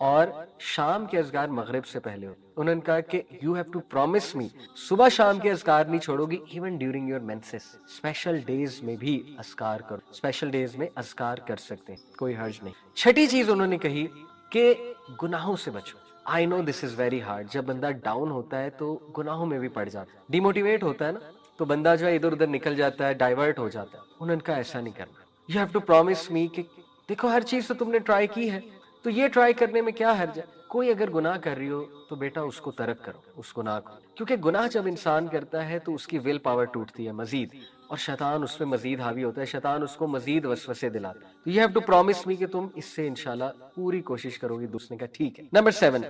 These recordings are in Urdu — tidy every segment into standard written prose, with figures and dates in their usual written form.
اور شام کے اذکار مغرب سے پہلے ہوتے. انہوں نے کہا کہ you have to promise me صبح شام کے اذکار نہیں چھوڑو گی even during your menses. Special days میں بھی اذکار کرو, اسپیشل ڈیز میں اذکار کر سکتے ہیں, کوئی حرج نہیں. چھٹی چیز انہوں نے کہی کہ گناہوں سے بچو. آئی نو دس از ویری ہارڈ. جب بندہ ڈاؤن ہوتا ہے تو گناہوں میں بھی پڑ جاتا ہے, ڈیموٹیویٹ ہوتا ہے نا, تو بندہ جو ہے ادھر ادھر نکل جاتا ہے, ڈائیورٹ ہو جاتا ہے. انہوں نے کہا ایسا نہیں کرنا. یو ہیو ٹو پرومس می کہ دیکھو ہر چیز تو تم نے ٹرائی کی ہے, تو یہ ٹرائی کرنے میں کیا حرج ہے. کوئی اگر گناہ کر رہی ہو تو بیٹا اس کو ترک کرو, اس گناہ کو, کیونکہ گناہ جب انسان کرتا ہے تو اس کی ول پاور ٹوٹتی ہے مزید, اور شیطان اس پہ مزید حاوی ہوتا ہے, شیطان اس کو مزید وسوسے دلاتا ہے. تو یو ہیو ٹو پرومس می کہ تم اس سے انشاءاللہ پوری کوشش کرو گی. دوسرے کا ٹھیک ہے. نمبر 7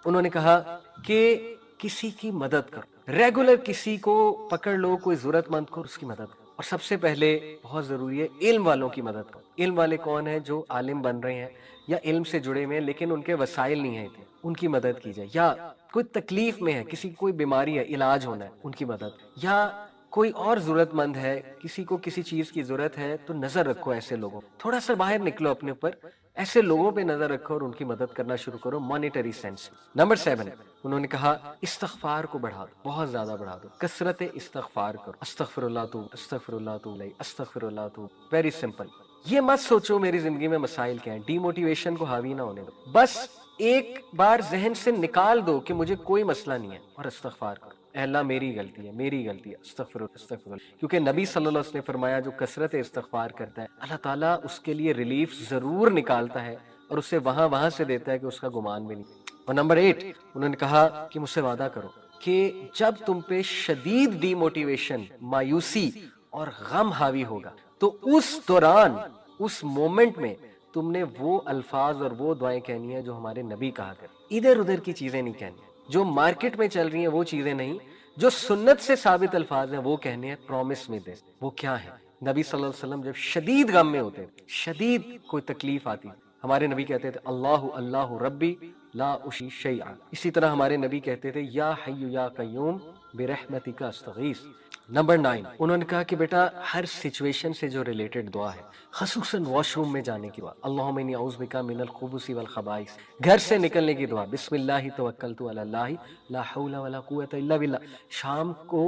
انہوں نے کہا کہ کسی کی مدد کرو. ریگولر کسی کو پکڑ لو, کوئی ضرورت مند کو اس کی مدد کرو. اور سب سے پہلے بہت ضروری ہے علم والوں کی مدد کرو. علم والے کون ہیں؟ جو عالم بن رہے ہیں یا علم سے جڑے ہوئے ہیں لیکن ان کے وسائل نہیں ہیں, ان کی مدد کی جائے. یا کوئی تکلیف میں ہے, کسی کی کوئی بیماری ہے, علاج ہونا ہے, ان کی مدد. یا کوئی اور ضرورت مند ہے, کسی کو کسی چیز کی ضرورت ہے, تو نظر رکھو ایسے لوگوں, تھوڑا سا باہر نکلو اپنے اوپر, ایسے لوگوں پہ نظر رکھو اور ان کی مدد کرنا شروع کرو مانیٹری سینس. نمبر 7 انہوں نے کہا استغفار کو بڑھا دو, بہت زیادہ بڑھا دو, کثرت استغفار کرو. استغفر اللہ تو استغفر اللہ تو استغفر اللہ تو. Very simple. یہ مت سوچو میری زندگی میں مسائل کیا ہیں, ڈی موٹیویشن کو حاوی نہ ہونے دو. بس ایک بار ذہن سے نکال دو کہ مجھے کوئی مسئلہ نہیں ہے, اور استغفار کرو. اے اللہ میری غلطی ہے, میری غلطی ہے, استغفر اللہ. کیونکہ نبی صلی اللہ علیہ وسلم نے فرمایا جو کثرت استغفار کرتا ہے اللہ تعالیٰ اس کے لیے ریلیف ضرور نکالتا ہے, اور اسے وہاں سے دیتا ہے کہ اس کا گمان بھی نہیں. اور نمبر 8 انہوں نے کہا کہ مجھ سے وعدہ کرو کہ جب تم پہ شدید ڈی موٹیویشن, مایوسی اور غم حاوی ہوگا تو اس دوران, اس مومنٹ میں تم نے وہ الفاظ اور وہ دعائیں کہنی ہیں جو ہمارے نبی کہا کرتے. ادھر ادھر کی چیزیں نہیں کہنی, جو مارکیٹ میں چل رہی ہیں وہ چیزیں نہیں, جو سنت سے ثابت الفاظ ہیں وہ کہنے ہیں. پرومس میں دے. وہ کیا ہے؟ نبی صلی اللہ علیہ وسلم جب شدید غم میں ہوتے, شدید کوئی تکلیف آتی, ہمارے نبی کہتے تھے اللہ اللہ ربی لا اشی شیئا. اسی طرح ہمارے نبی کہتے تھے یا حی یا قیوم برحمتک استغیث. نمبر 9 انہوں نے کہا کہ بیٹا ہر سچویشن سے جو ریلیٹڈ دعا ہے, خصوصاً واش روم میں جانے کی دعا, اللہم انی اعوذ بک من الخبث والخبائث, گھر سے نکلنے کی دعا, بسم اللہ توکلت علی اللہ لا حول ولا قوت الا باللہ. شام کو,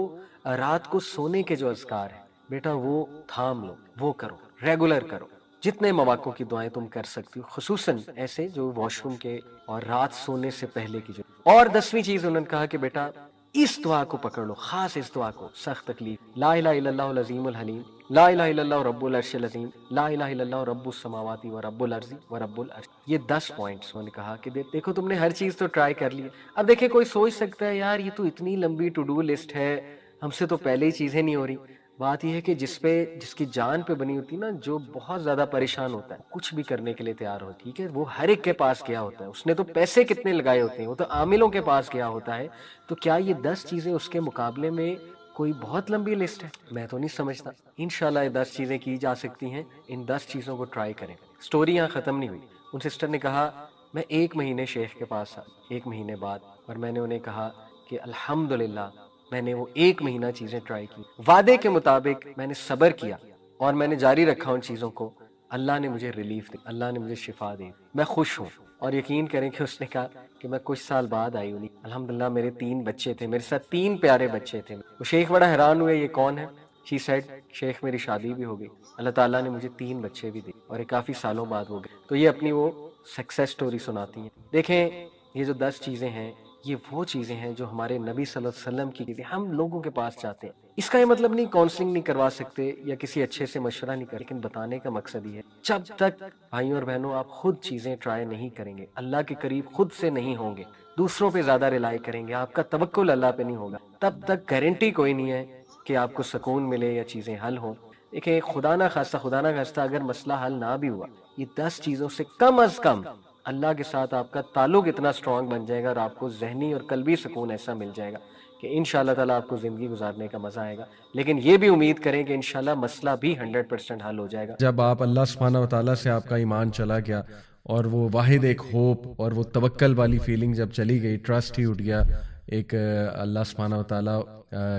رات کو سونے کے جو اذکار ہیں بیٹا وہ تھام لو, وہ کرو, ریگولر کرو. جتنے مواقع کی دعائیں تم کر سکتی ہو, خصوصاً ایسے جو واش روم کے اور رات سونے سے پہلے کی جو. اور 10ویں چیز انہوں نے کہا کہ بیٹا اس دعا کو پکڑ لو, خاص اس دعا کو, سخت تکلیف, لا الہ الا اللہ العظیم الحلیم, لا الہ الا اللہ رب العرش العظیم, لا الہ الا اللہ رب السماوات و رب الارض و رب العرش. یہ 10 پوائنٹس انہوں نے کہا کہ دیکھو تم نے ہر چیز تو ٹرائی کر لی. اب دیکھیں کوئی سوچ سکتا ہے یار یہ تو اتنی لمبی ٹو ڈو لسٹ ہے, ہم سے تو پہلے ہی چیزیں نہیں ہو رہی. بات یہ ہے کہ جس کی جان پہ بنی ہوتی نا, جو بہت زیادہ پریشان ہوتا ہے, کچھ بھی کرنے کے لیے تیار ہو, ٹھیک ہے, وہ ہر ایک کے پاس گیا ہوتا ہے, اس نے تو پیسے کتنے لگائے ہوتے ہیں, وہ تو عاملوں کے پاس گیا ہوتا ہے. تو کیا یہ 10 چیزیں اس کے مقابلے میں کوئی بہت لمبی لسٹ ہے؟ میں تو نہیں سمجھتا. انشاءاللہ یہ 10 چیزیں کی جا سکتی ہیں, ان 10 چیزوں کو ٹرائی کریں. سٹوری یہاں ختم نہیں ہوئی. ان سسٹر نے کہا میں 1 مہینے شیخ کے پاس آیا, 1 مہینے بعد, اور میں نے انہیں کہا کہ الحمدللہ میں نے وہ 1 مہینہ چیزیں ٹرائی کی, وعدے کے مطابق میں نے صبر کیا اور میں نے جاری رکھا ان چیزوں کو. اللہ نے مجھے ریلیف دی, اللہ نے مجھے شفا دی, میں خوش ہوں. اور یقین کریں کہ اس نے کہا کہ میں کچھ سال بعد آئی ہوں, الحمدللہ میرے 3 بچے تھے, میرے ساتھ 3 پیارے بچے تھے. وہ شیخ بڑا حیران ہوئے یہ کون ہے. شی سیڈ شیخ میری شادی بھی ہو گئی, اللہ تعالیٰ نے مجھے 3 بچے بھی دیے, اور یہ کافی سالوں بعد ہو گئے. تو یہ اپنی وہ سکسیس سٹوری سناتی ہیں. دیکھیں یہ جو 10 چیزیں ہیں یہ وہ چیزیں ہیں جو ہمارے نبی صلی اللہ علیہ وسلم کی چیزیں ہم لوگوں کے پاس چاہتے ہیں. اس کا یہ مطلب نہیں کاؤنسلنگ نہیں کروا سکتے یا کسی اچھے سے مشورہ نہیں کر, لیکن بتانے کا مقصد یہ ہے جب تک بھائیوں اور بہنوں آپ خود چیزیں ٹرائی نہیں کریں گے, اللہ کے قریب خود سے نہیں ہوں گے, دوسروں پہ زیادہ ریلائی کریں گے, آپ کا توکل اللہ پہ نہیں ہوگا, تب تک گارنٹی کوئی نہیں ہے کہ آپ کو سکون ملے یا چیزیں حل ہوں. دیکھیں خدا نہ خواستہ اگر مسئلہ حل نہ بھی ہوا, یہ 10 چیزوں سے کم از کم اللہ کے ساتھ آپ کا تعلق اتنا سٹرونگ بن جائے گا اور آپ کو ذہنی اور قلبی سکون ایسا مل جائے گا کہ انشاءاللہ تعالیٰ آپ کو زندگی گزارنے کا مزہ آئے گا. لیکن یہ بھی امید کریں کہ انشاءاللہ مسئلہ بھی 100% حل ہو جائے گا. جب آپ اللہ سبحانہ و تعالیٰ سے آپ کا ایمان چلا گیا اور وہ واحد ایک ہوپ اور وہ توکل والی فیلنگ جب چلی گئی, ٹرسٹ ہی اٹھ گیا ایک اللہ سبحانہ و تعالیٰ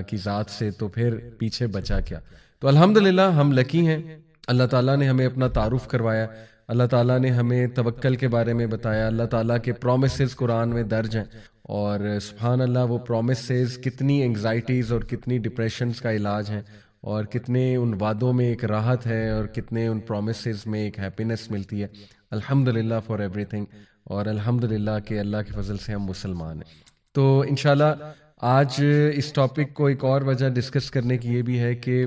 کی ذات سے, تو پھر پیچھے بچا کیا. تو الحمدللہ ہم لکی ہیں, اللہ تعالیٰ نے ہمیں اپنا تعارف کروایا, اللہ تعالیٰ نے ہمیں توکل کے بارے میں بتایا. اللہ تعالیٰ کے پرومسز قرآن میں درج ہیں, اور سبحان اللہ وہ پرومسز کتنی انگزائٹیز اور کتنی ڈپریشنز کا علاج ہیں, اور کتنے ان وعدوں میں ایک راحت ہے, اور کتنے ان پرومسز میں ایک ہیپینس ملتی ہے. الحمدللہ فار ایوری تھنگ, اور الحمدللہ کہ اللہ کے فضل سے ہم مسلمان ہیں. تو انشاءاللہ آج اس ٹاپک کو ایک اور وجہ ڈسکس کرنے کی یہ بھی ہے کہ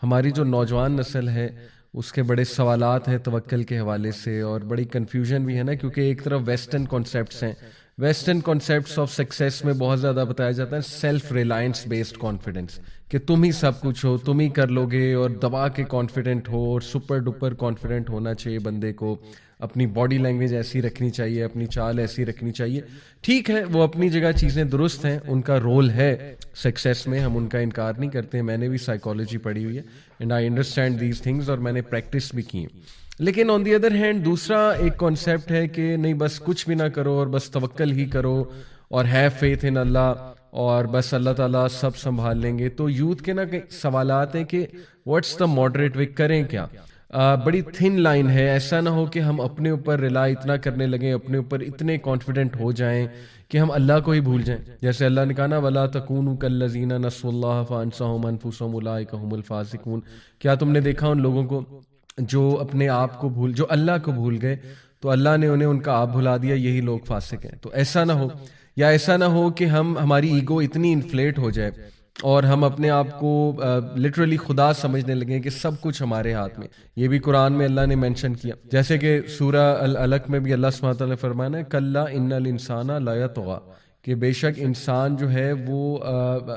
ہماری جو نوجوان نسل ہے اس کے بڑے سوالات ہیں توکل کے حوالے سے, اور بڑی کنفیوژن بھی ہے نا, کیونکہ ایک طرف ویسٹرن کانسیپٹس ہیں. ویسٹرن کانسیپٹس آف سکسیس میں بہت زیادہ بتایا جاتا ہے سیلف ریلائنس بیسڈ کانفیڈنس, کہ تم ہی سب کچھ ہو, تم ہی کر لو گے, اور دبا کے کانفیڈنٹ ہو, اور سپر ڈپر کانفیڈنٹ ہونا چاہیے بندے کو, اپنی باڈی لینگویج ایسی رکھنی چاہیے, اپنی چال ایسی رکھنی چاہیے. ٹھیک ہے, وہ اپنی جگہ چیزیں درست ہیں, ان کا رول ہے سکسیس میں, ہم ان کا انکار نہیں کرتے ہیں. میں نے بھی سائیکالوجی پڑھی ہوئی ہے and I understand these things, اور میں نے پریکٹس بھی کی ہیں. لیکن آن دی ادر ہینڈ دوسرا ایک کانسیپٹ ہے کہ نہیں بس کچھ بھی نہ کرو اور بس توکل ہی کرو, اور ہیو فیتھ ان اللہ, اور بس اللہ تعالیٰ سب سنبھال لیں گے. تو یوتھ کے نا سوالات ہیں کہ واٹس دا ماڈریٹ وے, کریں کیا؟ بڑی تھن لائن ہے. ایسا نہ ہو کہ ہم اپنے اوپر ریلائی اتنا کرنے لگیں, اپنے اوپر اتنے کانفیڈنٹ ہو جائیں کہ ہم اللہ کو ہی بھول جائیں. جیسے اللہ نے کہا نا وَلَا تَكُونُوا كَالَّذِينَ نَسُوا اللَّهَ فَأَنسَاهُمْ أَنفُسَهُمْ أُولَٰئِكَ هُمُ الْفَاسِقُونَ. کیا تم نے دیکھا ان لوگوں کو جو اپنے آپ کو جو اللہ کو بھول گئے, تو اللہ نے انہیں ان کا آپ بھلا دیا, یہی لوگ فاسق ہیں. تو ایسا نہ ہو, یا ایسا نہ ہو کہ ہماری ایگو اتنی انفلیٹ ہو جائے اور ہم اپنے آپ کو لٹرلی خدا سمجھنے لگیں کہ سب کچھ ہمارے ہاتھ میں. یہ بھی قرآن میں اللہ نے مینشن کیا, جیسے کہ سورہ العلق میں بھی اللہ سبحانہ وتعالیٰ نے فرمایا نا کلا ان الانسان لا یطغی, کہ بے شک انسان جو ہے وہ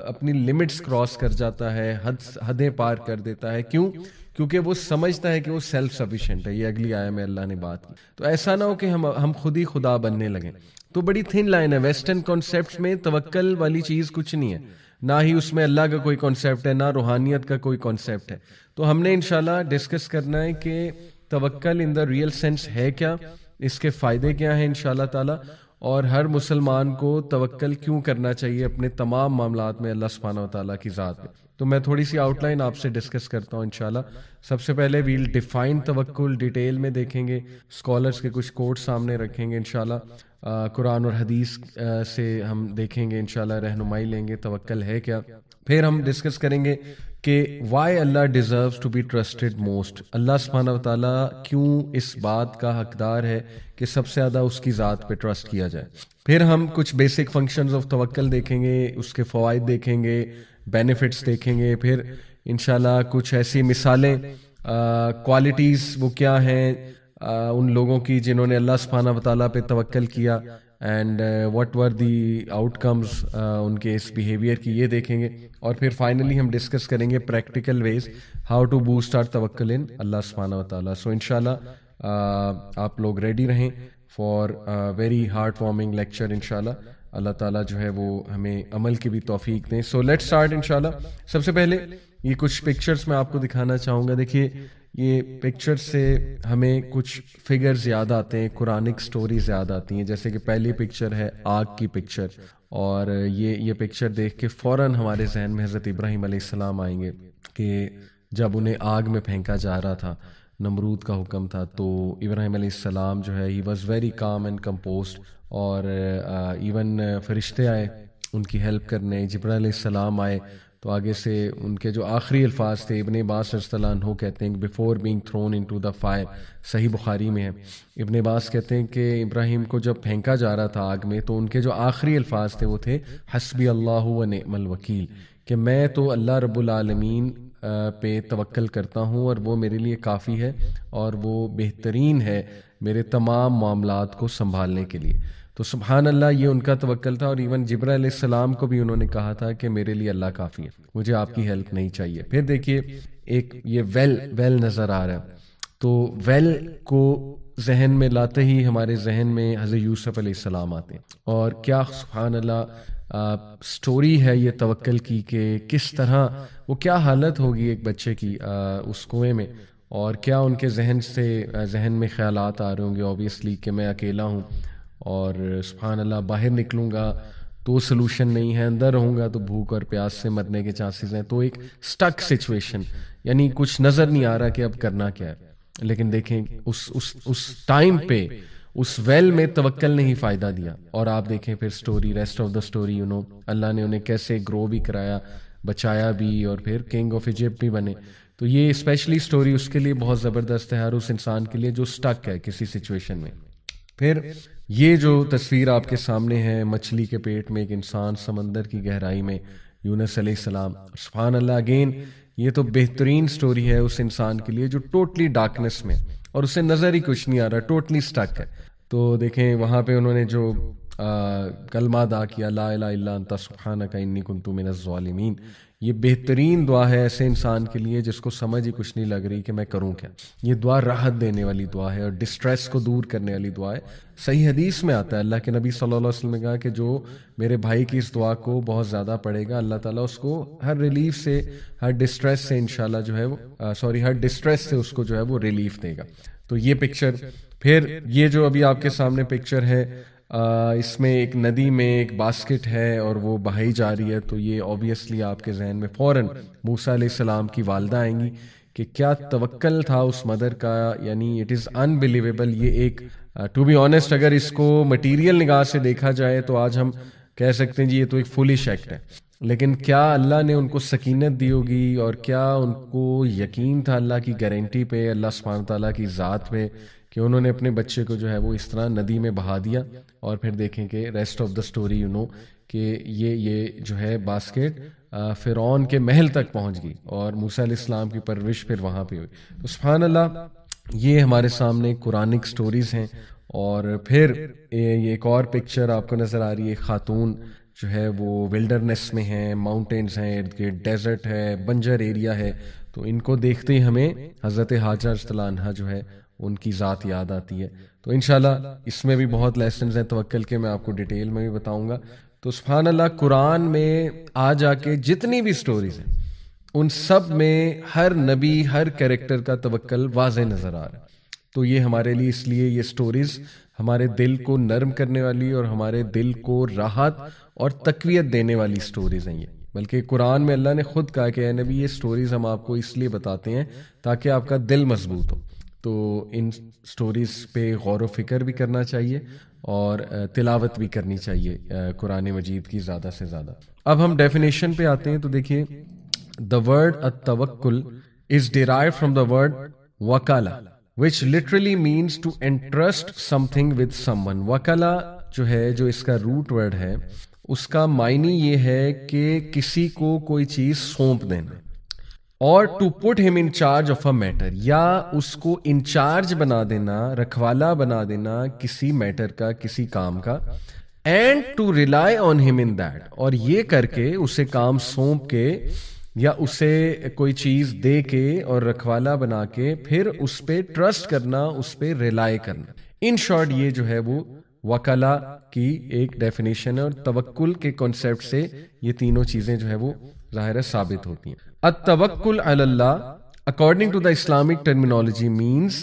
اپنی لمٹس کراس کر جاتا ہے, حدیں پار کر دیتا ہے. کیوں؟ کیونکہ وہ سمجھتا ہے کہ وہ سیلف سفیشینٹ ہے. یہ اگلی آیہ میں اللہ نے بات کی. تو ایسا نہ ہو کہ ہم خود ہی خدا بننے لگیں. تو بڑی تھن لائن ہے. ویسٹرن کانسیپٹس میں توکل والی چیز کچھ نہیں ہے, نہ ہی اس میں اللہ کا کوئی کانسیپٹ ہے, نہ روحانیت کا کوئی کانسیپٹ ہے. تو ہم نے انشاءاللہ ڈسکس کرنا ہے کہ توکل ان دا ریئل سینس ہے کیا, اس کے فائدے کیا ہیں انشاءاللہ تعالی, اور ہر مسلمان کو توکل کیوں کرنا چاہیے اپنے تمام معاملات میں اللہ سبحانہ و تعالیٰ کی ذات میں. تو میں تھوڑی سی آؤٹ لائن آپ سے ڈسکس کرتا ہوں انشاءاللہ. سب سے پہلے ویل ڈیفائن توکل, ڈیٹیل میں دیکھیں گے, اسکالرس کے کچھ کوٹ سامنے رکھیں گے انشاءاللہ, قرآن اور حدیث سے ہم دیکھیں گے انشاءاللہ, رہنمائی لیں گے توکل ہے کیا. پھر ہم ڈسکس کریں گے کہ why Allah deserves to be trusted most, Allah سبحانہ و تعالیٰ کیوں اس بات کا حقدار ہے کہ سب سے زیادہ اس کی ذات پہ ٹرسٹ کیا جائے. پھر ہم کچھ بیسک فنکشنز آف توکل دیکھیں گے, اس کے فوائد دیکھیں گے, بینیفٹس دیکھیں گے. پھر انشاءاللہ کچھ ایسی مثالیں, کوالٹیز وہ کیا ہیں ان لوگوں کی جنہوں نے اللہ سبحانہ و تعالیٰ پہ توکل کیا, and what were the out comes in کے اس بیہیویئر کی, یہ دیکھیں گے. اور پھر فائنلی ہم ڈسکس کریں گے practical ways how to boost our توکل ان اللہ سبحانہ و تعالیٰ. سو انشاءاللہ آپ لوگ ریڈی رہیں for very heart warming lecture انشاءاللہ. اللہ تعالیٰ جو ہے وہ ہمیں عمل کی بھی توفیق دیں. سو لیٹ اسٹارٹ انشاءاللہ. سب سے پہلے یہ کچھ پکچرز میں آپ کو دکھانا چاہوں گا. دیکھیے یہ پکچر سے ہمیں کچھ فگرز یاد آتے ہیں, قرآنک سٹوریز یاد آتی ہیں. جیسے کہ پہلی پکچر ہے آگ کی پکچر, اور یہ پکچر دیکھ کے فوراً ہمارے ذہن میں حضرت ابراہیم علیہ السلام آئیں گے کہ جب انہیں آگ میں پھینکا جا رہا تھا, نمرود کا حکم تھا, تو ابراہیم علیہ السلام جو ہے he was very calm and composed, اور ایون فرشتے آئے ان کی ہیلپ کرنے, جبرائیل علیہ السلام آئے. تو آگے سے ان کے جو آخری الفاظ تھے, ابن عباس رضی اللہ عنہ کہتے ہیں before being thrown into the fire, Sahih Bukhari میں ہے. ابن عباس کہتے ہیں کہ ابراہیم کو جب پھینکا جا رہا تھا آگ میں, تو ان کے جو آخری الفاظ تھے وہ تھے حسبی اللہ و نعم الوکیل, کہ میں تو اللہ رب العالمین پہ توکل کرتا ہوں اور وہ میرے لیے کافی ہے, اور وہ بہترین ہے میرے تمام معاملات کو سنبھالنے کے لیے. تو سبحان اللہ, یہ ان کا توکل تھا. اور ایون جبرائیل علیہ السلام کو بھی انہوں نے کہا تھا کہ میرے لیے اللہ کافی ہے, مجھے آپ کی ہیلپ نہیں چاہیے. پھر دیکھیے ایک یہ ویل نظر آ رہا ہے, تو ویل کو ذہن میں لاتے ہی ہمارے ذہن میں حضرت یوسف علیہ السلام آتے ہیں. اور کیا سبحان اللہ سٹوری ہے یہ توکل کی, کہ کس طرح وہ کیا حالت ہوگی ایک بچے کی اس کنویں میں, اور کیا ان کے ذہن میں خیالات آ رہے ہوں گے اوبیسلی کہ میں اکیلا ہوں, اور سبحان اللہ باہر نکلوں گا تو سلوشن نہیں ہے, اندر رہوں گا تو بھوک اور پیاس سے مرنے کے چانسز ہیں. تو ایک سٹک سچویشن, یعنی کچھ نظر نہیں آ رہا کہ اب کرنا کیا ہے. لیکن دیکھیں اس ٹائم پہ اس ویل میں توکل نے ہی فائدہ دیا. اور آپ دیکھیں پھر story, rest of the story, Allah نے انہیں کیسے گرو بھی کرایا، بچایا بھی، اور پھر کنگ آف ایجپٹ بھی بنے. تو یہ اسپیشلی سٹوری اس کے لیے بہت زبردست ہے، ہر اس انسان کے لیے جو سٹک ہے کسی سچویشن میں. پھر یہ جو تصویر آپ کے سامنے ہے، مچھلی کے پیٹ میں ایک انسان، سمندر کی گہرائی میں یونس علیہ السلام. سبحان اللہ، اگین یہ تو بہترین سٹوری ہے اس انسان کے لیے جو ٹوٹلی ڈارکنیس میں، اور اسے نظر ہی کچھ نہیں آ رہا، ٹوٹلی سٹک ہے. تو دیکھیں وہاں پہ انہوں نے جو کلمہ ادا کیا، لا الہ الا انت سبحانک انی کنت من الظالمین. یہ بہترین دعا ہے ایسے انسان کے لیے جس کو سمجھ ہی کچھ نہیں لگ رہی کہ میں کروں کیا. یہ دعا راحت دینے والی دعا ہے اور ڈسٹریس کو دور کرنے والی دعا ہے. صحیح حدیث میں آتا ہے، اللہ کے نبی صلی اللہ علیہ وسلم نے کہا کہ جو میرے بھائی کی اس دعا کو بہت زیادہ پڑھے گا، اللہ تعالیٰ اس کو ہر ریلیف سے، ہر ڈسٹریس سے انشاءاللہ جو ہے وہ ہر ڈسٹریس سے اس کو جو ہے وہ ریلیف دے گا. تو یہ پکچر. پھر یہ جو ابھی آپ کے سامنے پکچر ہے، اس میں ایک ندی میں ایک باسکٹ ہے اور وہ بہائی جا رہی ہے. تو یہ اوبیسلی آپ کے ذہن میں فوراً موسیٰ علیہ السلام کی والدہ آئیں گی کہ کیا توکل تھا اس مدر کا. یعنی اٹ از انبلیویبل. یہ ایک ٹو بی آنیسٹ اگر اس کو مٹیریل نگاہ سے دیکھا جائے تو آج ہم کہہ سکتے ہیں جی یہ تو ایک فولش ایکٹ ہے، لیکن کیا اللہ نے ان کو سکینت دی ہوگی، اور کیا ان کو یقین تھا اللہ کی گارنٹی پہ، اللہ سبحانہ تعالیٰ کی ذات پہ، کہ انہوں نے اپنے بچے کو جو ہے وہ اس طرح ندی میں بہا دیا. اور پھر دیکھیں کہ ریسٹ آف دا سٹوری کہ یہ جو ہے باسکٹ فرعون کے محل تک پہنچ گئی اور موسیٰ علیہ السلام کی پرورش پھر وہاں پہ ہوئی. تو سبحان اللہ، یہ ہمارے سامنے قرآنک سٹوریز ہیں. اور پھر یہ ایک اور پکچر آپ کو نظر آ رہی ہے، خاتون جو ہے وہ ولڈرنس میں ہیں، ماؤنٹینز ہیں ارد گرد، ڈیزرٹ ہے، بنجر ایریا ہے. تو ان کو دیکھتے ہی ہمیں حضرت ہاجر رضی اللہ عنہا جو ہے ان کی ذات یاد آتی ہے. تو انشاءاللہ اس میں بھی بہت لیسنز ہیں توکل کے، میں آپ کو ڈیٹیل میں بھی بتاؤں گا. تو سبحان اللہ، قرآن میں آ جا کے جتنی بھی سٹوریز ہیں ان سب میں ہر نبی، ہر کیریکٹر کا توکل واضح نظر آ رہا ہے. تو یہ ہمارے لیے اس لیے یہ سٹوریز ہمارے دل کو نرم کرنے والی اور ہمارے دل کو راحت اور تقویت دینے والی سٹوریز ہیں. یہ بلکہ قرآن میں اللہ نے خود کہا کہ اے نبی یہ سٹوریز ہم آپ کو اس لیے بتاتے ہیں تاکہ آپ کا دل مضبوط ہو. تو ان سٹوریز پہ غور و فکر بھی کرنا چاہیے اور تلاوت بھی کرنی چاہیے قرآن مجید کی زیادہ سے زیادہ. اب ہم ڈیفینیشن پہ آتے ہیں. تو دیکھیے، the word التوکل is derived from the word وکالہ which literally means to entrust something with someone. وکالہ جو ہے، جو اس کا روٹ ورڈ ہے، اس کا معنی یہ ہے کہ کسی کو کوئی چیز سونپ دینا، اور ٹو پٹ ہم in charge of a matter, یا اس کو انچارج بنا دینا، رکھوالا بنا دینا کسی میٹر کا، کسی کام کا. اینڈ ٹو ریلائی آن ہم ان دیٹ، اور یہ کر کے اسے کام سونپ کے یا اسے کوئی چیز دے کے اور رکھوالا بنا کے پھر اس پہ ٹرسٹ کرنا، اس پہ ریلائی کرنا. ان شارٹ یہ جو ہے وہ وکالہ کی ایک ڈیفینیشن ہے، اور توکل کے کانسیپٹ سے یہ تینوں چیزیں جو ہے وہ ظاہر ہے ثابت ہوتی ہیں. التوکل علی اللہ according to the Islamic terminology means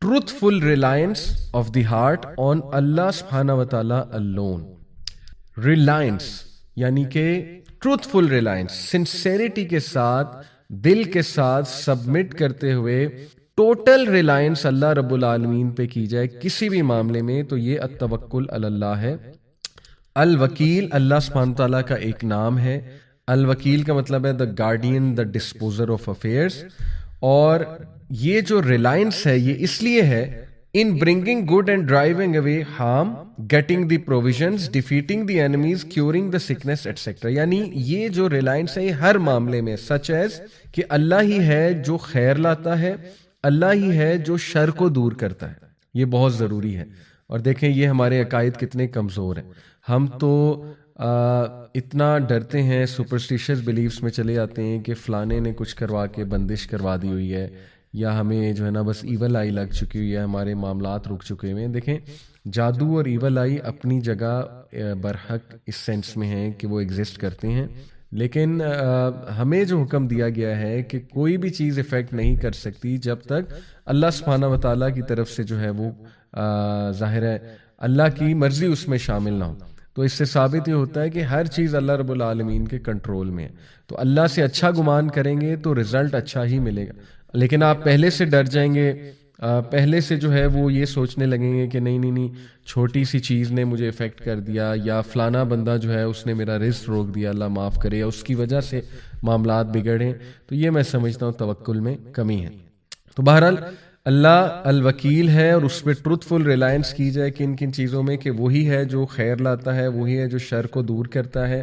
truthful reliance of the heart on Allah subhanahu wa ta'ala alone. Reliance یعنی کہ truthful reliance، sincerity کے ساتھ، دل کے ساتھ سبمٹ کرتے ہوئے ٹوٹل ریلائنس اللہ رب العالمین پہ کی جائے کسی بھی معاملے میں. تو یہ التوکل علی اللہ ہے. الوکیل اللہ سبحانہ تعالیٰ کا ایک نام ہے. الوکیل کا مطلب ہے the guardian, the disposer of affairs. اور یہ جو ریلائنس ہے یہ اس لیے ہے in bringing good and driving away harm, getting the provisions, defeating the enemies, curing the sickness, etc. یعنی یہ جو ریلائنس ہے یہ ہر معاملے میں such as کہ اللہ ہی ہے جو خیر لاتا ہے، اللہ ہی ہے جو شر کو دور کرتا ہے. یہ بہت ضروری ہے. اور دیکھیں یہ ہمارے عقائد کتنے کمزور ہیں. ہم تو اتنا ڈرتے ہیں، سپرسٹیشس بلیفز میں چلے جاتے ہیں کہ فلانے نے کچھ کروا کے بندش کروا دی ہوئی ہے، یا ہمیں جو ہے نا بس ایول آئی لگ چکی ہوئی ہے، ہمارے معاملات رک چکے ہوئے ہیں. دیکھیں جادو اور ایول آئی اپنی جگہ برحق اس سینس میں ہیں کہ وہ ایگزسٹ کرتے ہیں، لیکن ہمیں جو حکم دیا گیا ہے کہ کوئی بھی چیز افیکٹ نہیں کر سکتی جب تک اللہ سبحانہ و تعالیٰ کی طرف سے جو ہے وہ ظاہر ہے اللہ کی مرضی اس میں شامل نہ ہو. تو اس سے ثابت یہ ہوتا ہے کہ ہر چیز اللہ رب العالمین کے کنٹرول میں ہے. تو اللہ سے اچھا گمان کریں گے تو رزلٹ اچھا ہی ملے گا. لیکن آپ پہلے سے ڈر جائیں گے پہلے سے جو ہے وہ یہ سوچنے لگیں گے کہ نہیں چھوٹی سی چیز نے مجھے افیکٹ کر دیا، یا فلانا بندہ جو ہے اس نے میرا رزق روک دیا، اللہ معاف کرے، یا اس کی وجہ سے معاملات بگڑے. تو یہ میں سمجھتا ہوں توکل میں کمی ہے. تو بہرحال اللہ الوکیل ہے، اور اس پہ ٹروتھ فل ریلائنس کی جائے کہ کن چیزوں میں، کہ وہی ہے جو خیر لاتا ہے، وہی ہے جو شر کو دور کرتا ہے،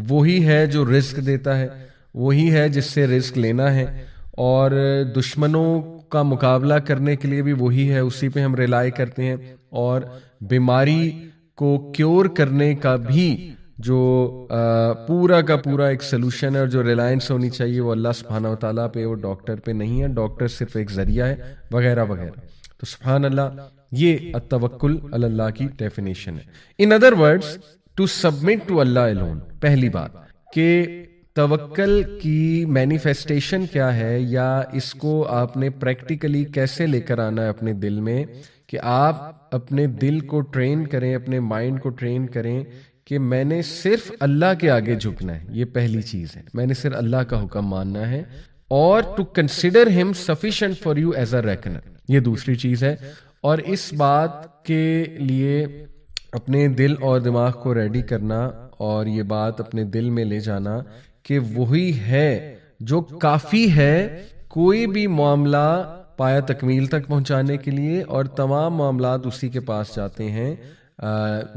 وہی ہے جو رزق دیتا ہے، وہی ہے جس سے رزق لینا ہے، اور دشمنوں کا مقابلہ کرنے کے لیے بھی وہی ہے، اسی پہ ہم ریلائی کرتے ہیں. اور بیماری کو کیور کرنے کا بھی جو پورا کا پورا ایک سلوشن ہے، اور جو ریلائنس ہونی چاہیے وہ اللہ سبحانہ و تعالیٰ پہ، وہ ڈاکٹر پہ نہیں ہے. ڈاکٹر صرف ایک ذریعہ ہے، وغیرہ وغیرہ. تو سبحان اللہ، یہ التوکل علی اللہ کی ڈیفینیشن ہے. In other words, to submit to Allah alone. پہلی بات کہ توکل کی مینیفیسٹیشن کیا ہے، یا اس کو آپ نے پریکٹیکلی کیسے لے کر آنا ہے اپنے دل میں، کہ آپ اپنے دل کو ٹرین کریں، اپنے مائنڈ کو ٹرین کریں کہ میں نے صرف اللہ کے آگے جھکنا ہے. یہ پہلی چیز ہے، میں نے صرف اللہ کا حکم ماننا ہے. اور to consider him sufficient for you as a reckoner, یہ دوسری چیز ہے. اور اس بات کے لیے اپنے دل اور دماغ کو ریڈی کرنا، اور یہ بات اپنے دل میں لے جانا کہ وہی ہے جو کافی ہے کوئی بھی معاملہ پایا تکمیل تک پہنچانے کے لیے، اور تمام معاملات اسی کے پاس جاتے ہیں.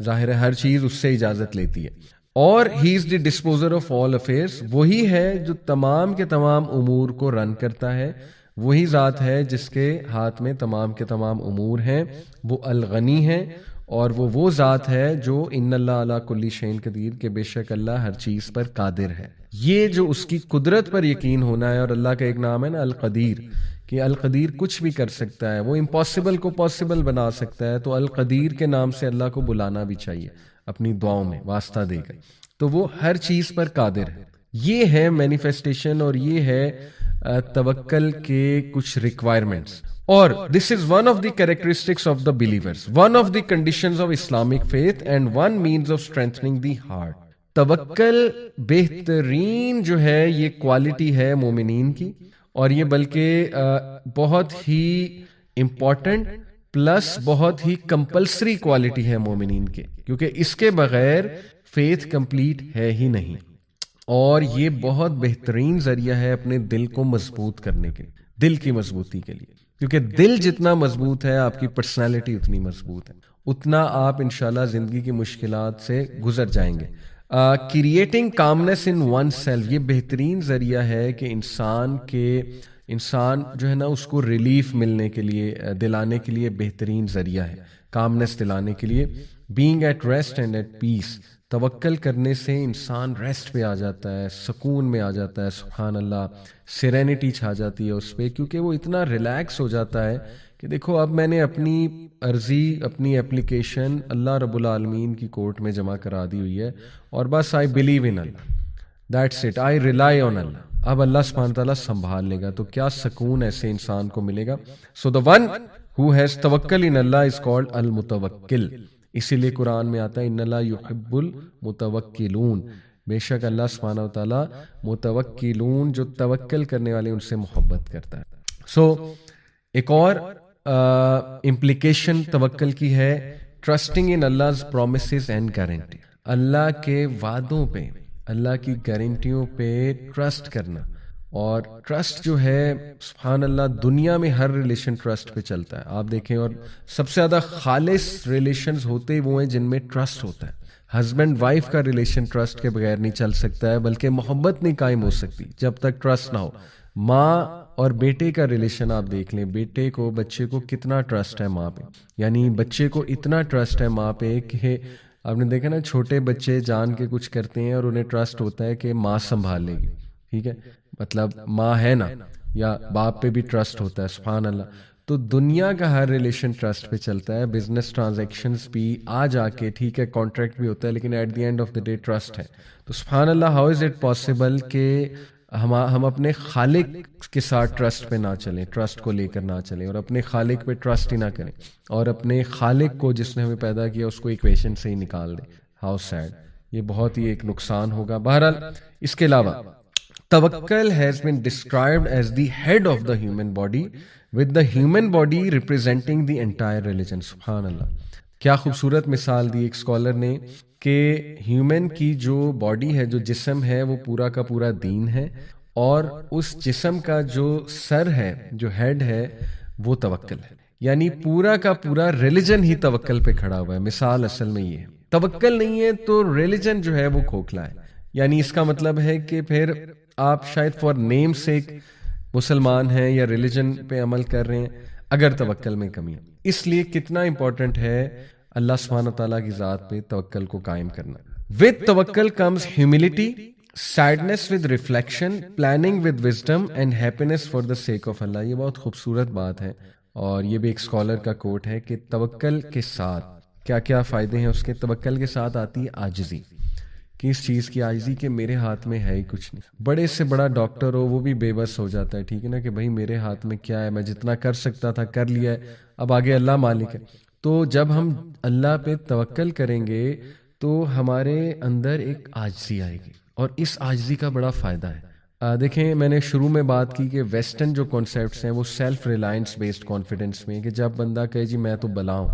ظاہر ہے ہر چیز اس سے اجازت لیتی ہے. اور ہی از دی ڈسپوزر آف آل افیئرس، وہی ہے جو تمام کے تمام امور کو رن کرتا ہے. وہی ذات ہے جس کے ہاتھ میں تمام کے تمام امور ہیں. وہ الغنی ہے، اور وہ ذات ہے جو ان اللہ علی کل شیء قدیر، کہ بے شک اللہ ہر چیز پر قادر ہے. یہ جو اس کی قدرت پر یقین ہونا ہے. اور اللہ کا ایک نام ہے نا القدیر، کہ القدیر کچھ بھی کر سکتا ہے، وہ امپاسبل کو پاسبل بنا سکتا ہے. تو القدیر کے نام سے اللہ کو بلانا بھی چاہیے اپنی دعاؤں میں واسطہ دے کر. تو وہ ہر چیز پر قادر ہے. یہ ہے مینیفیسٹیشن، اور یہ ہے توکل کے کچھ ریکوائرمنٹس. اور this is one of the characteristics of the believers, one of the conditions of Islamic faith, and one means of strengthening the heart. توکل بہترین جو ہے یہ کوالٹی ہے مومنین کی، اور یہ بلکہ بہت ہی امپورٹنٹ پلس بہت ہی کمپلسری کوالٹی ہے مومنین کے، کیونکہ اس کے بغیر فیتھ کمپلیٹ ہے ہی نہیں. اور یہ بہت بہترین ذریعہ ہے اپنے دل کو مضبوط کرنے کے، دل کی مضبوطی کے لیے. کیونکہ دل جتنا مضبوط ہے آپ کی پرسنالٹی اتنی مضبوط ہے، اتنا آپ انشاءاللہ زندگی کی مشکلات سے گزر جائیں گے. Creating calmness in oneself, یہ بہترین ذریعہ ہے کہ انسان جو ہے نا اس کو ریلیف ملنے کے لیے، دلانے کے لیے بہترین ذریعہ ہے کامنس دلانے کے لیے. Being at rest and at peace, توکل کرنے سے انسان ریسٹ پہ آ جاتا ہے، سکون میں آ جاتا ہے. سبحان اللہ، سیرینٹی چھا جاتی ہے اس پہ، کیونکہ وہ اتنا ریلیکس ہو جاتا ہے کہ دیکھو اب میں نے اپنی عرضی، اپنی اپلیکیشن اللہ رب العالمین کی کورٹ میں جمع کرا دی ہوئی ہے، اور بس I believe in Allah, that's it, I rely on Allah. اب اللہ سبحانہ تعالیٰ سنبھال لے گا. تو کیا سکون ایسے انسان کو ملے گا. سو دا ون ہو ہیز توکل ان اللہ از کالڈ المتوکل. اسی لیے قرآن میں آتا ہے ان اللہ یحب المتوکلون، بے شک اللہ سبحانہ و تعالیٰ متوکلون جو توکل کرنے والے ان سے محبت کرتا ہے. سو ایک اور امپلیکیشن توکل کی ہے trusting in Allah's promises and guarantee. Allah کے وعدوں پہ، اللہ کی گارنٹیوں پہ ٹرسٹ کرنا. اور ٹرسٹ جو ہے سبحان اللہ دنیا میں ہر ریلیشن ٹرسٹ پہ چلتا ہے. آپ دیکھیں، اور سب سے زیادہ خالص ریلیشنز ہوتے وہ ہیں جن میں ٹرسٹ ہوتا ہے. ہسبینڈ وائف کا ریلیشن ٹرسٹ کے بغیر نہیں چل سکتا ہے، بلکہ محبت نہیں قائم ہو سکتی جب تک ٹرسٹ نہ ہو. ماں اور بیٹے کا ریلیشن آپ دیکھ لیں، بیٹے کو، بچے کو کتنا ٹرسٹ ہے ماں پہ. یعنی بچے کو اتنا ٹرسٹ ہے ماں پہ کہ آپ نے دیکھا نا چھوٹے بچے جان کے کچھ کرتے ہیں اور انہیں ٹرسٹ ہوتا ہے کہ ماں سنبھال لے گی. ٹھیک ہے، مطلب ماں ہے نا، یا باپ پہ بھی ٹرسٹ ہوتا ہے. سبحان اللہ. تو دنیا کا ہر ریلیشن ٹرسٹ پہ چلتا ہے. بزنس ٹرانزیکشنز بھی آ جا کے ٹھیک ہے کانٹریکٹ بھی ہوتا ہے، لیکن at the end of the day trust ہے. تو سبحان اللہ، ہاؤ از اٹ پاسبل کہ ہم اپنے خالق کے ساتھ ٹرسٹ پہ نہ چلیں، ٹرسٹ کو لے کر نہ چلیں، اور اپنے خالق پہ ٹرسٹ ہی نہ کریں، اور اپنے خالق کو جس نے ہمیں پیدا کیا اس کو ایکویشن سے ہی نکال دیں. How sad. یہ بہت ہی ایک نقصان ہوگا. بہرحال اس کے علاوہ Tawakkul has been described as the head of the human body, with the human body representing the entire religion. سبحان اللہ، کیا خوبصورت مثال دی ایک اسکالر نے کہ ہیومن کی جو باڈی ہے، جو جسم ہے، وہ پورا کا پورا دین ہے، اور اس جسم کا جو سر ہے، جو ہیڈ ہے، وہ توکل ہے. یعنی پورا کا پورا ریلیجن ہی توکل پہ کھڑا ہوا ہے. مثال اصل میں یہ ہے، توکل نہیں ہے تو ریلیجن جو ہے وہ کھوکھلا ہے. یعنی اس کا مطلب ہے کہ پھر آپ شاید فار نیم سیک مسلمان ہیں یا ریلیجن پہ عمل کر رہے ہیں اگر توکل میں کمی ہے. اس لیے کتنا امپورٹنٹ ہے اللہ سبحانہ و تعالیٰ کی ذات پہ توکل کو قائم کرنا. with توکل comes humility, sadness with reflection, planning with wisdom and happiness for the sake of Allah. یہ بہت خوبصورت بات ہے، اور یہ بھی ایک اسکالر کا کوٹ ہے کہ توکل کے ساتھ کیا کیا فائدے ہیں اس کے. توکل کے ساتھ آتی ہے عاجزی، کہ اس چیز کی عاجزی کہ میرے ہاتھ میں ہے ہی کچھ نہیں. بڑے سے بڑا ڈاکٹر ہو وہ بھی بے بس ہو جاتا ہے، ٹھیک ہے نا، کہ بھائی میرے ہاتھ میں کیا ہے، میں جتنا کر سکتا تھا کر لیا ہے، اب آگے اللہ مالک ہے. تو جب ہم اللہ پہ توکل کریں گے تو ہمارے اندر ایک عاجزی آئے گی، اور اس عاجزی کا بڑا فائدہ ہے. دیکھیں میں نے شروع میں بات کی کہ ویسٹرن جو کانسیپٹس ہیں وہ سیلف ریلائنس بیسڈ کانفیڈنس میں، کہ جب بندہ کہے جی میں تو بلا ہوں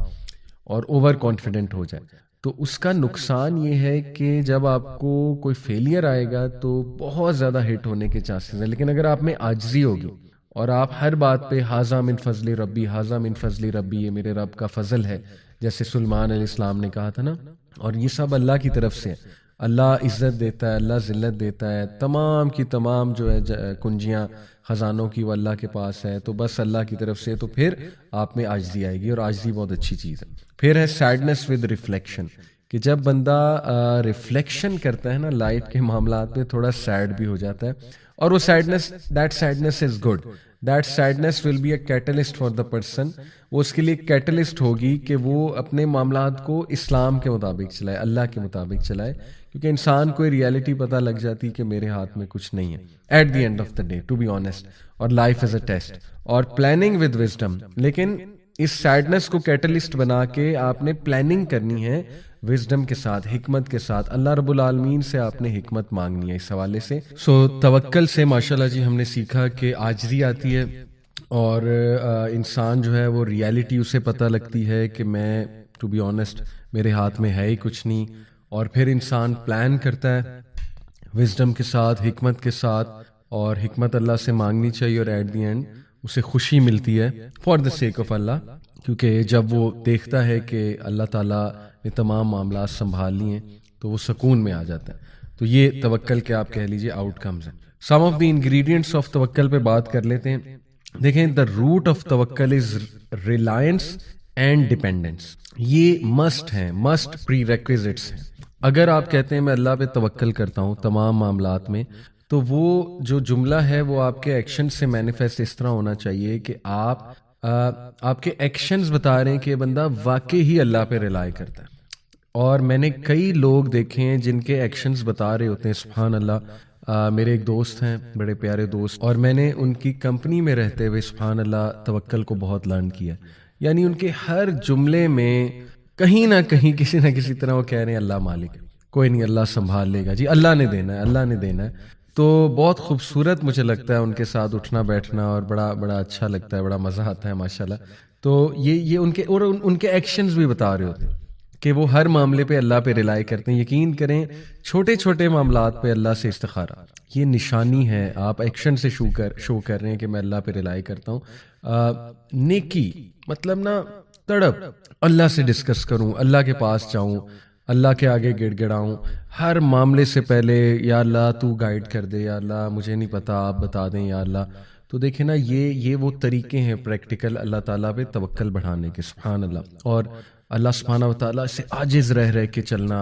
اور اوور کانفیڈنٹ ہو جائے، تو اس کا نقصان یہ ہے کہ جب آپ کو کوئی فیلئر آئے گا تو بہت زیادہ ہٹ ہونے کے چانسز ہیں. لیکن اگر آپ میں عاجزی ہوگی اور آپ ہر بات پہ ھذا من فضل ربی، ھذا من فضل ربی، یہ میرے رب کا فضل ہے، جیسے سلیمان علیہ السلام نے کہا تھا نا، اور یہ سب اللہ کی طرف سے ہے. اللہ عزت دیتا ہے، اللہ ذلت دیتا ہے، تمام کی تمام جو ہے کنجیاں خزانوں کی وہ اللہ کے پاس ہے، تو بس اللہ کی طرف سے. تو پھر آپ میں عاجزی آئے گی، اور عاجزی بہت اچھی چیز ہے. پھر ہے سیڈنس ود ریفلیکشن، کہ جب بندہ ریفلیکشن کرتا ہے نا لائف کے معاملات میں، تھوڑا سیڈ بھی ہو جاتا ہے، اور وہ sadness, that sadness is good, that sadness will be a catalyst for the person. وہ اس کے لیے کیٹلسٹ ہوگی کہ وہ اپنے معاملات کو اسلام کے مطابق چلائے، اللہ کے مطابق چلائے، کیونکہ انسان کو ریالٹی پتہ لگ جاتی کہ میرے ہاتھ میں کچھ نہیں ہے at the end of the day, to be honest, اور لائف از اے ٹیسٹ. اور پلاننگ ود وزڈم، لیکن اس سیڈنس کو کیٹلسٹ بنا کے آپ نے پلاننگ کرنی ہے وزڈم کے ساتھ، حکمت کے ساتھ. اللہ رب العالمین سے آپ نے حکمت مانگنی ہے اس حوالے سے. توکل سے ماشاءاللہ جی ہم نے سیکھا کہ عاجزی آتی ہے، اور انسان جو ہے وہ ریالٹی اسے پتہ لگتی ہے کہ میں ٹو بی آنیسٹ میرے ہاتھ میں ہے ہی کچھ نہیں. اور پھر انسان پلان کرتا ہے وزڈم کے ساتھ، حکمت کے ساتھ، اور حکمت اللہ سے مانگنی چاہیے، اور ایٹ دی اینڈ اسے خوشی ملتی ہے فار دا سیک آف اللہ، کیونکہ جب وہ دیکھتا ہے کہ اللہ تعالیٰ نے تمام معاملات سنبھال لیے ہیں تو وہ سکون میں آ جاتا ہے. تو یہ توکل کے آپ کہہ لیجیے آؤٹ کمز ہیں. سم آف دی انگریڈینٹس آف توکل پہ بات کر لیتے ہیں. دیکھیں دا روٹ آف توکل از ریلائنس اینڈ ڈیپینڈنس. یہ مسٹ ہیں، مسٹ پری ریکویزٹس ہیں. اگر آپ کہتے ہیں میں اللہ پہ توکل کرتا ہوں تمام معاملات میں، تو وہ جو جملہ ہے وہ آپ کے ایکشن سے مینیفیسٹ اس طرح ہونا چاہیے کہ آپ کے ایکشنز بتا رہے ہیں کہ بندہ واقعی ہی اللہ پہ ریلائی کرتا ہے. اور میں نے کئی لوگ دیکھے ہیں جن کے ایکشنز بتا رہے ہوتے ہیں سبحان اللہ. میرے ایک دوست ہیں، بڑے پیارے دوست، اور میں نے ان کی کمپنی میں رہتے ہوئے سبحان اللہ توکل کو بہت لرن کیا. یعنی ان کے ہر جملے میں کہیں نہ کہیں کسی نہ کسی طرح وہ کہہ رہے ہیں اللہ مالک ہے، کوئی نہیں، اللہ سنبھال لے گا جی، اللہ نے دینا ہے، اللہ نے دینا ہے. تو بہت خوبصورت مجھے لگتا ہے ان کے ساتھ اٹھنا بیٹھنا، اور بڑا اچھا لگتا ہے، بڑا مزہ آتا ہے ماشاءاللہ. تو یہ ان کے اور ان کے ایکشنز بھی بتا رہے ہوتے ہیں کہ وہ ہر معاملے پہ اللہ پہ ریلائی کرتے ہیں. یقین کریں چھوٹے چھوٹے معاملات پہ اللہ سے استخارہ، یہ نشانی ہے. آپ ایکشن سے شو کر رہے ہیں کہ میں اللہ پہ ریلائی کرتا ہوں. نیکی مطلب نا تڑپ، اللہ سے ڈسکس کروں، اللہ کے پاس جاؤں، اللہ کے آگے گڑ گڑاؤں ہر معاملے سے پہلے، یا اللہ تو گائیڈ کر دے، یا اللہ مجھے نہیں پتا آپ بتا دیں یا اللہ. تو دیکھیں نا یہ وہ طریقے ہیں پریکٹیکل اللہ تعالیٰ پہ توکل بڑھانے کے سبحان اللہ. اور اللہ سبحانہ و تعالیٰ سے عاجز رہ کے چلنا،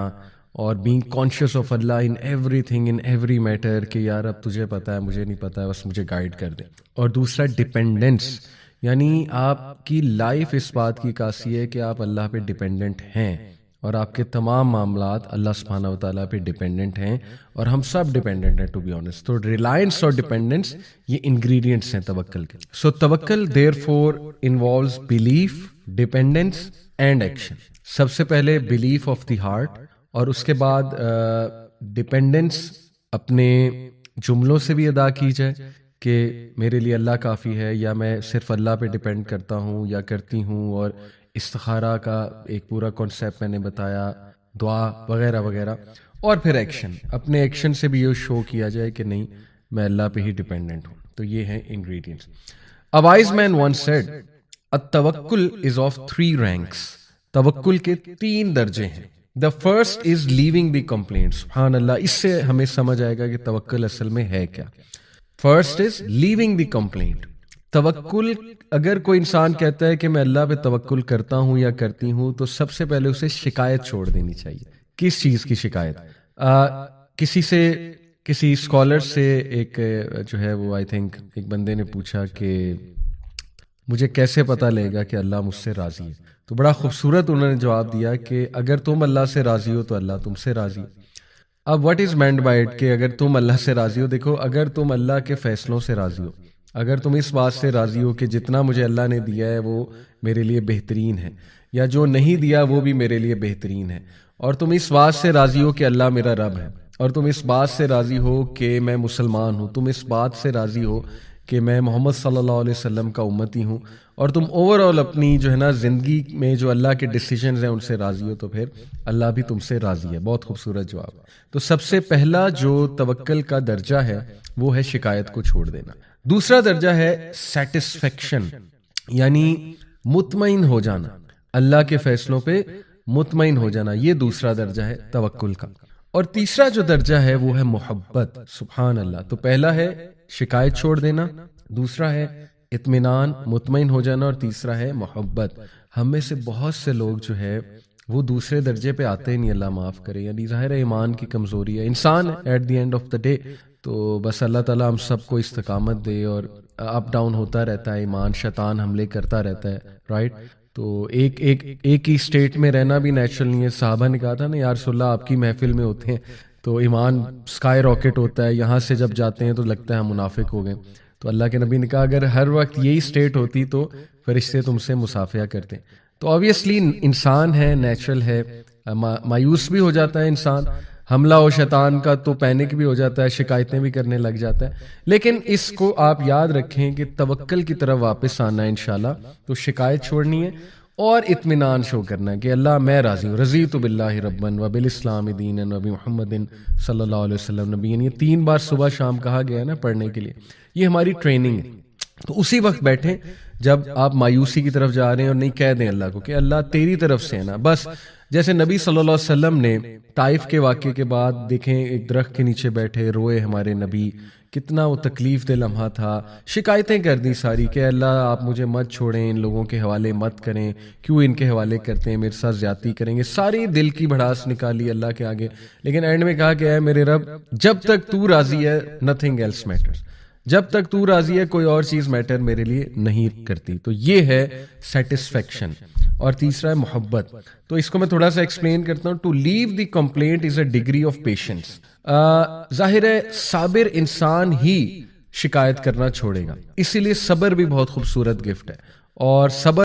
اور being conscious of Allah in everything in every matter, کہ یار اب تجھے پتا ہے مجھے نہیں پتا ہے، بس مجھے گائیڈ کر دے. اور دوسرا ڈیپینڈنس، یعنی آپ کی لائف اس بات کی عکاسی ہے کہ آپ اللہ پہ ڈیپینڈنٹ ہیں، اور آپ کے تمام معاملات اللہ سبحانہ و تعالیٰ پہ ڈیپینڈنٹ ہیں، اور ہم سب ڈیپینڈنٹ ہیں ٹو بی آنیسٹ. تو ریلائنس اور ڈیپینڈنس یہ انگریڈینٹس ہیں توکل کے. سو توکل therefore involves belief, dependence and action. سب سے پہلے بلیف آف دی ہارٹ، اور اس کے بعد ڈیپینڈنس اپنے جملوں سے بھی ادا کی جائے کہ میرے لیے اللہ کافی ہے، یا میں صرف اللہ پہ ڈپینڈ کرتا ہوں یا کرتی ہوں، اور استخارہ کا ایک پورا کانسیپٹ میں نے بتایا، دعا وغیرہ وغیرہ. اور پھر ایکشن، اپنے ایکشن سے بھی یہ شو کیا جائے کہ نہیں میں اللہ پہ ہی ڈپینڈنٹ ہوں. تو یہ ہیں ingredients. A wise man once said, التوکل is of 3 ranks. توکل کے 3 درجے ہیں. The first is leaving the complaint. سبحان اللہ، اس سے ہمیں سمجھ آئے گا کہ توکل اصل میں ہے کیا. First is leaving the complaint. توکل، اگر کوئی انسان کہتا ہے کہ میں اللہ پہ توکل کرتا ہوں یا کرتی ہوں، تو سب سے پہلے اسے شکایت چھوڑ دینی چاہیے. کس چیز کی شکایت؟ کسی اسکالر سے ایک جو ہے وہ آئی تھنک ایک بندے نے پوچھا کہ مجھے کیسے پتہ لے گا کہ اللہ مجھ سے راضی ہے. تو بڑا خوبصورت انہوں نے جواب دیا کہ اگر تم اللہ سے راضی ہو تو اللہ تم سے راضی ہے. اب what is meant by it کہ اگر تم اللہ سے راضی ہو، دیکھو اگر تم اللہ کے فیصلوں سے راضی ہو، اگر تم اس بات سے راضی ہو کہ جتنا مجھے اللہ نے دیا ہے وہ میرے لیے بہترین ہے، یا جو نہیں دیا وہ بھی میرے لیے بہترین ہے، اور تم اس بات سے راضی ہو کہ اللہ میرا رب ہے، اور تم اس بات سے راضی ہو کہ میں مسلمان ہوں، تم اس بات سے راضی ہو کہ میں محمد صلی اللہ علیہ وسلم کا امتی ہوں، اور تم اوور آل اپنی جو ہے نا زندگی میں جو اللہ کے ڈیسیجنز ہیں ان سے راضی ہو، تو پھر اللہ بھی تم سے راضی ہے. بہت خوبصورت جواب. تو سب سے پہلا جو توکل کا درجہ ہے وہ ہے شکایت کو چھوڑ دینا. دوسرا درجہ ہے سیٹسفیکشن، یعنی مطمئن ہو جانا، اللہ کے فیصلوں پہ مطمئن ہو جانا. یہ دوسرا درجہ ہے توکل کا. اور تیسرا جو درجہ ہے وہ ہے محبت. سبحان اللہ. تو پہلا ہے شکایت چھوڑ دینا، دوسرا ہے اطمینان، مطمئن ہو جانا، اور تیسرا ہے محبت. ہم میں سے بہت سے لوگ جو ہے وہ دوسرے درجے پہ آتے ہی نہیں، اللہ معاف کرے. یعنی ظاہر ہے ایمان کی کمزوری ہے، انسان ہے at the end of the day. تو بس اللہ تعالیٰ ہم سب کو استقامت دے. اور اپ ڈاؤن ہوتا رہتا ہے ایمان، شیطان حملے کرتا رہتا ہے، رائٹ. تو ایک ہی اسٹیٹ میں رہنا بھی نیچرل نہیں ہے. صحابہ نے کہا تھا نا یا رسول اللہ آپ کی محفل میں ہوتے ہیں تو ایمان سکائی راکٹ ہوتا ہے، یہاں سے جب جاتے ہیں تو لگتا ہے ہم منافق ہو گئے. تو اللہ کے نبی نے کہا اگر ہر وقت یہی اسٹیٹ ہوتی تو فرشتے تم سے مصافحہ کرتے. تو آبویسلی انسان ہے، نیچرل ہے، مایوس بھی ہو جاتا ہے انسان، حملہ ہو شیطان کا تو پینک بھی ہو جاتا ہے، شکایتیں بھی کرنے لگ جاتا ہے. لیکن اس کو آپ یاد رکھیں کہ توکل کی طرف واپس آنا ہے انشاءاللہ. تو شکایت چھوڑنی ہے اور اطمینان شو کرنا ہے کہ اللہ میں راضی ہوں. رضیت باللہ ربا وبالاسلام دینا وبمحمد صلی اللہ علیہ وسلم نبی. یہ 3 بار صبح شام کہا گیا ہے نا پڑھنے کے لیے. یہ ہماری ٹریننگ ہے. تو اسی وقت بیٹھیں جب آپ مایوسی کی طرف جا رہے ہیں، اور نہیں کہہ دیں اللہ کو کہ اللہ تیری طرف سے ہے نا. بس جیسے نبی صلی اللہ علیہ وسلم نے طائف کے واقعے کے بعد دیکھیں ایک درخت کے نیچے بیٹھے روئے ہمارے نبی، کتنا وہ تکلیف دہ لمحہ تھا. شکایتیں کر دی ساری کہ اللہ آپ مجھے مت چھوڑیں، ان لوگوں کے حوالے مت کریں، کیوں ان کے حوالے کرتے ہیں، میرے ساتھ زیادتی کریں گے. ساری دل کی بھڑاس نکالی اللہ کے آگے. لیکن اینڈ میں کہا کہ اے میرے رب جب تک تو راضی ہے نتھنگ ایلس میٹرز. جب تک تو راضی ہے کوئی اور چیز میٹر میرے لیے نہیں کرتی. تو یہ ہے سیٹسفیکشن. اور تیسرا ہے محبت. تو اس کو میں تھوڑا سا ایکسپلین کرتا ہوں. To leave the complaint is a degree of patience. ظاہر ہے صابر انسان ہی شکایت کرنا چھوڑے گا، اسی لیے صبر بھی بہت خوبصورت گفٹ ہے. اور صبر